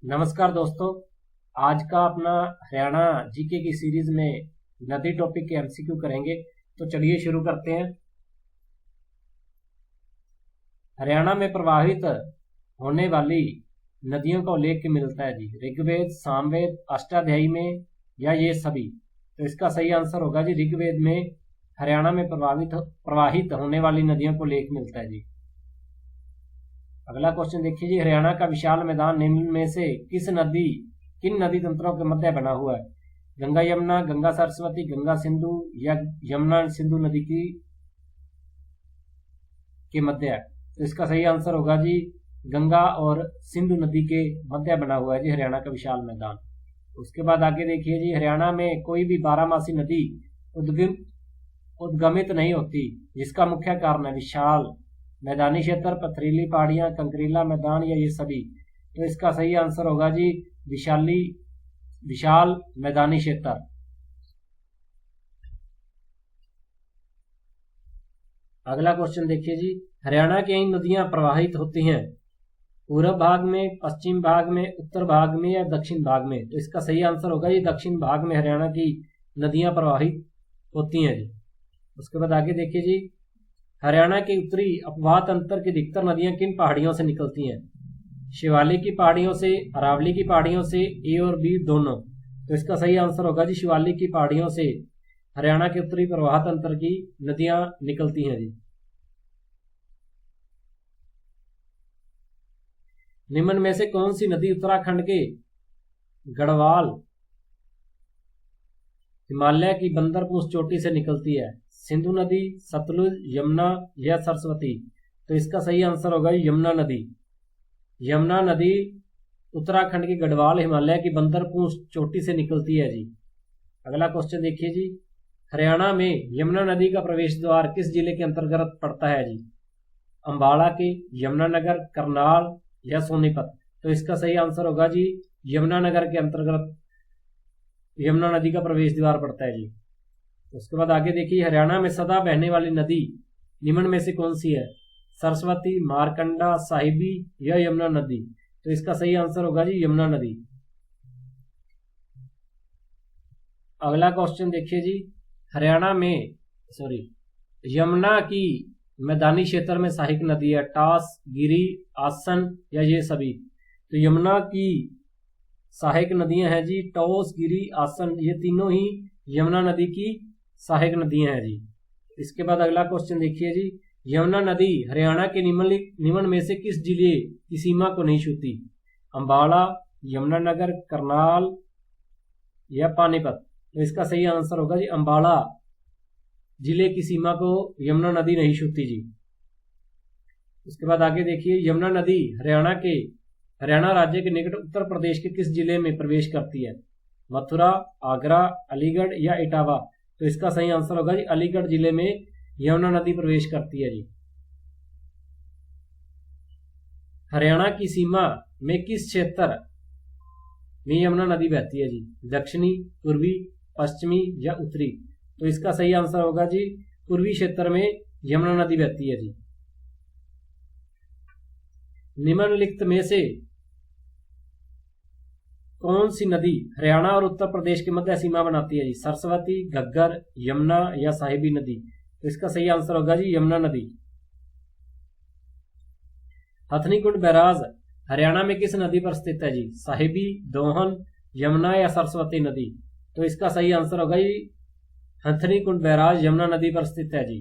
नमस्कार दोस्तों। आज का अपना हरियाणा जीके की सीरीज में नदी टॉपिक के एमसीक्यू करेंगे। तो चलिए शुरू करते हैं। हरियाणा में प्रवाहित होने वाली नदियों का उल्लेख मिलता है जी ऋग्वेद, सामवेद, अष्टाध्यायी में या ये सभी। तो इसका सही आंसर होगा जी ऋग्वेद में हरियाणा में प्रवाहित होने वाली नदियों को उल्लेख मिलता है जी। अगला क्वेश्चन देखिए जी, हरियाणा का विशाल मैदान निम्न में से किन नदी तंत्रों के मध्य बना हुआ है? गंगा यमुना, गंगा सरस्वती, गंगा सिंधु या यमुना सिंधु नदी के मध्य है। तो इसका सही आंसर होगा जी गंगा और सिंधु नदी के मध्य बना हुआ है जी हरियाणा का विशाल मैदान। उसके बाद आगे देखिए जी, हरियाणा में कोई भी बारहमासी नदी उद्गमित नहीं होती, जिसका मुख्य कारण है विशाल मैदानी क्षेत्र, पथरीली पहाड़ियां, कंकरीला मैदान या ये सभी। तो इसका सही आंसर होगा जी विशाल मैदानी क्षेत्र। अगला क्वेश्चन देखिए जी, हरियाणा की नदियां प्रवाहित होती हैं पूर्व भाग में, पश्चिम भाग में, उत्तर भाग में या दक्षिण भाग में। तो इसका सही आंसर होगा जी दक्षिण भाग में हरियाणा की नदियां प्रवाहित होती हैं जी। उसके बाद आगे देखिए जी, हरियाणा के उत्तरी अपवाह तंत्र की अधिकतर नदियां किन पहाड़ियों से निकलती हैं? शिवालिक की पहाड़ियों से, अरावली की पहाड़ियों से, ए और बी दोनों। तो इसका सही आंसर होगा जी शिवालिक की पहाड़ियों से हरियाणा के उत्तरी प्रवाह तंत्र की नदियां निकलती हैं जी। निम्न में से कौन सी नदी उत्तराखंड के गढ़वाल हिमालय की बंदरपूछ चोटी से निकलती है? सिंधु नदी, सतलुज, यमुना या सरस्वती। तो इसका सही आंसर होगा यमुना नदी। यमुना नदी उत्तराखंड के गढ़वाल हिमालय की बंदरपूछ चोटी से निकलती है जी। अगला क्वेश्चन देखिए जी, हरियाणा में यमुना नदी का प्रवेश द्वार किस जिले के अंतर्गत पड़ता है जी? अंबाला के, यमुनानगर, करनाल या सोनीपत। तो इसका सही आंसर होगा जी यमुनानगर के अंतर्गत यमुना नदी का प्रवेश द्वार पड़ता है जी। उसके बाद आगे देखिए, हरियाणा में सदा बहने वाली नदी निम्न में से कौन सी है? सरस्वती, मारकंडा, साहिबी या यमुना नदी। तो इसका सही आंसर होगा जी यमुना नदी। अगला क्वेश्चन देखिए जी, हरियाणा में यमुना की मैदानी क्षेत्र में सहायक नदी है टास, गिरी, आसन या ये सभी। तो यमुना की सहायक नदियां हैं जी टॉस, गिरी, आसन, ये तीनों ही यमुना नदी की सहायक नदियां हैं जी। इसके बाद अगला क्वेश्चन देखिए जी, यमुना नदी हरियाणा के निम्न में से किस जिले की सीमा को नहीं छूती? अंबाला, यमुनानगर, करनाल या पानीपत। तो इसका सही आंसर होगा जी अंबाला जिले की सीमा को यमुना नदी नहीं छूती जी। उसके बाद आगे देखिए, यमुना नदी हरियाणा राज्य के निकट उत्तर प्रदेश के किस जिले में प्रवेश करती है? मथुरा, आगरा, अलीगढ़ या इटावा। तो इसका सही आंसर होगा जी अलीगढ़ जिले में यमुना नदी प्रवेश करती है जी। हरियाणा की सीमा में किस क्षेत्र में यमुना नदी बहती है जी? दक्षिणी, पूर्वी, पश्चिमी या उत्तरी। तो इसका सही आंसर होगा जी पूर्वी क्षेत्र में यमुना नदी बहती है जी। निम्नलिखित में से कौन सी नदी हरियाणा और उत्तर प्रदेश के मध्य सीमा बनाती है जी? सरस्वती, घग्गर, यमुना या साहिबी नदी। तो इसका सही आंसर होगा जी यमुना नदी। हथनीकुंड बैराज हरियाणा में किस नदी पर स्थित है जी? साहिबी, दोहन, यमुना या सरस्वती नदी। तो इसका सही आंसर होगा जी हथनीकुंड बैराज यमुना नदी पर स्थित है जी।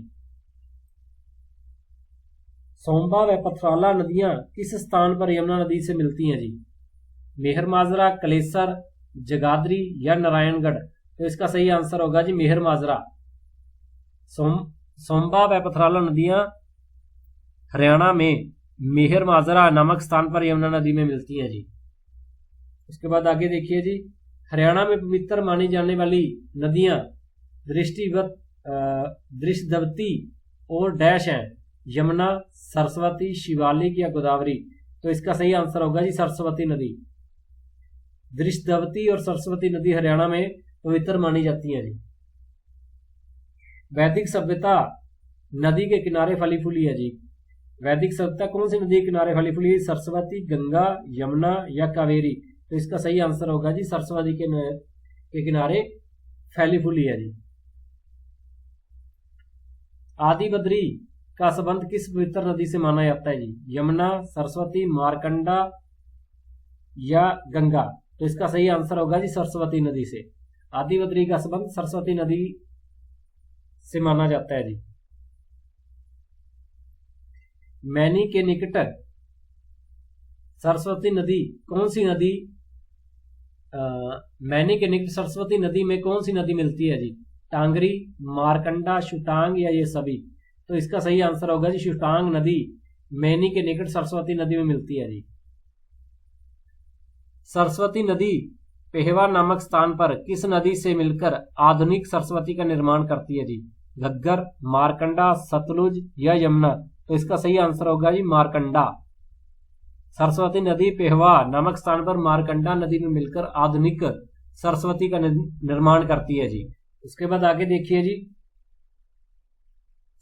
सोम्बा व पथराला नदियां किस स्थान पर यमुना नदी से मिलती हैं जी? मेहर माजरा, कलेसर, जगाधरी या नारायणगढ़। तो इसका सही आंसर होगा जी मेहर माजरा। सोम्बा व पथराला नदियां हरियाणा में मेहर माजरा नामक स्थान पर यमुना नदी में मिलती हैं जी। उसके बाद आगे देखिए जी, हरियाणा में पवित्र मानी जाने वाली नदियां दृष्टवती और डैश हैं? यमुना, सरस्वती, शिवालिक या गोदावरी। तो इसका सही आंसर होगा जी सरस्वती नदी। दृष्टवती और सरस्वती नदी हरियाणा में पवित्र मानी जाती है जी। वैदिक सभ्यता नदी के किनारे फली फूली है जी। वैदिक सभ्यता कौन सी नदी के किनारे फली फूली? सरस्वती, गंगा, यमुना या कावेरी। तो इसका सही आंसर होगा जी सरस्वती के किनारे फैली फूली है जी। आदि बद्री का संबंध किस पवित्र नदी से माना जाता है जी? यमुना, सरस्वती, मारकंडा या गंगा? तो इसका सही आंसर होगा जी सरस्वती नदी से। आदि बद्री का संबंध सरस्वती नदी से माना जाता है जी। मैनी के निकट सरस्वती नदी कौन सी नदी मैनी के निकट सरस्वती नदी में कौन सी नदी मिलती है जी? टांगरी, मारकंडा, शुटांग या ये सभी? तो इसका सही आंसर होगा जी शुटांग नदी मैनी के निकट सरस्वती नदी में मिलती है जी। सरस्वती नदी पेहवा नामक स्थान पर किस नदी से मिलकर आधुनिक सरस्वती का निर्माण करती है जी? घग्गर, मारकंडा, सतलुज या यमुना? तो इसका सही आंसर होगा जी मारकंडा। सरस्वती नदी पेहवा नामक स्थान पर मारकंडा नदी में मिलकर आधुनिक सरस्वती का निर्माण करती है जी। उसके बाद आगे देखिए जी,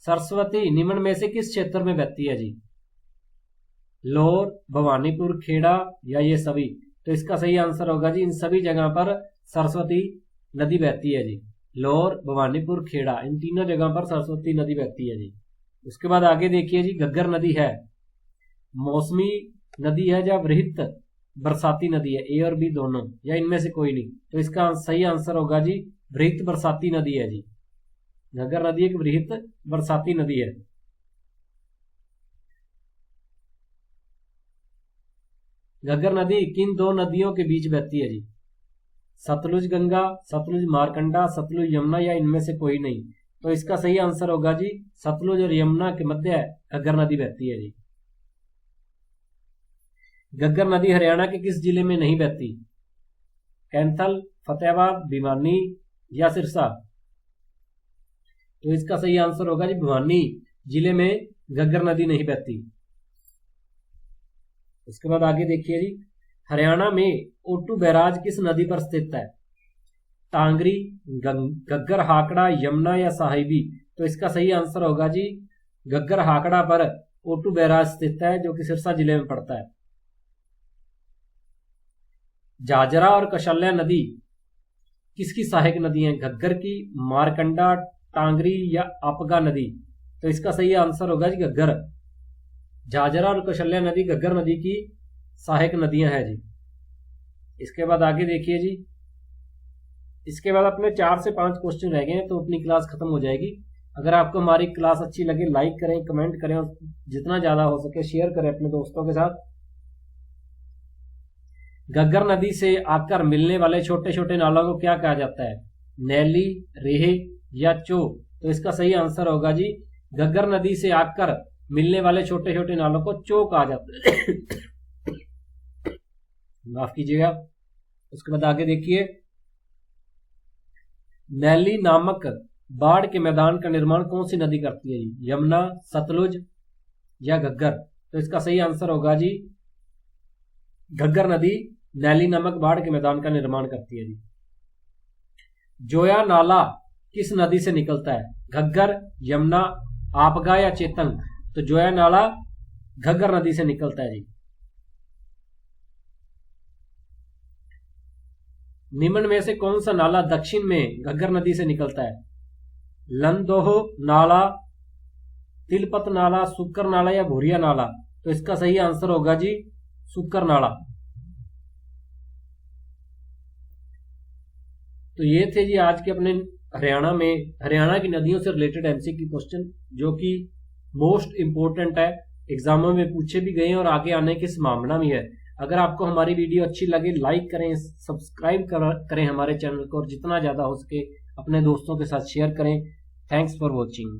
सरस्वती निम्न में से किस क्षेत्र में बहती है जी? लोर, भवानीपुर, खेड़ा या ये सभी? तो इसका सही आंसर होगा जी इन सभी जगह पर सरस्वती नदी बहती है जी। लोर, भवानीपुर, खेड़ा, इन तीनों जगह पर सरस्वती नदी बहती है जी। उसके बाद आगे देखिए जी, घग्गर नदी है मौसमी नदी है या वृहत बरसाती नदी है? ए और बी दोनों या इनमें से कोई नहीं? तो इसका सही आंसर होगा जी वृहत बरसाती नदी है जी। घग्गर नदी एक वृहत बरसाती नदी है। घग्गर नदी किन दो नदियों के बीच बहती है जी? सतलुज गंगा, सतलुज मारकंडा, सतलुज यमुना या इनमें से कोई नहीं? तो इसका सही आंसर होगा जी सतलुज और यमुना के मध्य घग्गर नदी बहती है जी। घग्गर नदी हरियाणा के किस जिले में नहीं बहती? कैंथल, फतेहाबाद, भिवानी या सिरसा? तो इसका सही आंसर होगा जी भिवानी जिले में घग्गर नदी नहीं बहती। इसके बाद आगे देखिए जी, हरियाणा में ओटू बैराज किस नदी पर स्थित है? टांगरी, घग्गर हाकड़ा, यमुना या साहिबी? तो इसका सही आंसर होगा जी घग्गर हाकड़ा पर ओटू बैराज स्थित है जो कि सिरसा जिले में पड़ता है। झाझरा और कौशल्या नदी किसकी सहायक नदी है? घग्गर की, मारकंडा, टांगरी या आपगा नदी? तो इसका सही आंसर होगा जी घग्गर। झाझरा और कौशल्या नदी घग्गर नदी की सहायक नदियां हैं जी। इसके बाद आगे देखिए जी, इसके बाद अपने 4 से 5 क्वेश्चन रह गए हैं तो अपनी क्लास खत्म हो जाएगी। अगर आपको हमारी क्लास अच्छी लगे लाइक करें, कमेंट करें और जितना ज्यादा हो सके शेयर करें अपने दोस्तों के साथ। घग्गर नदी से आकर मिलने वाले छोटे छोटे नालों को क्या कहा जाता है? नैली, रेह या चो? तो इसका सही आंसर होगा जी घग्गर नदी से आकर मिलने वाले छोटे छोटे नालों को चो कहा जाता है। माफ कीजिएगा। उसके बाद आगे देखिए, नैली नामक बाढ़ के मैदान का निर्माण कौन सी नदी करती है जी? यमुना, सतलुज या घग्गर? तो इसका सही आंसर होगा जी घग्गर नदी नैली नामक बाढ़ के मैदान का निर्माण करती है जी। जोया नाला किस नदी से निकलता है? घग्गर, यमुना, आपगा या चेतंग? तो जोया नाला घग्गर नदी से निकलता है जी। निम्न में से कौन सा नाला दक्षिण में घग्गर नदी से निकलता है? लंदोह नाला, तिलपत नाला, सुक्कर नाला या भूरिया नाला? तो इसका सही आंसर होगा जी सुक्कर नाला। तो ये थे जी आज के अपने हरियाणा की नदियों से रिलेटेड एमसीक्यू क्वेश्चन जो कि मोस्ट इंपोर्टेंट है, एग्जामों में पूछे भी गए हैं और आगे आने की संभावना भी है। अगर आपको हमारी वीडियो अच्छी लगे लाइक करें, सब्सक्राइब करें हमारे चैनल को और जितना ज्यादा हो सके अपने दोस्तों के साथ शेयर करें। Thanks for watching.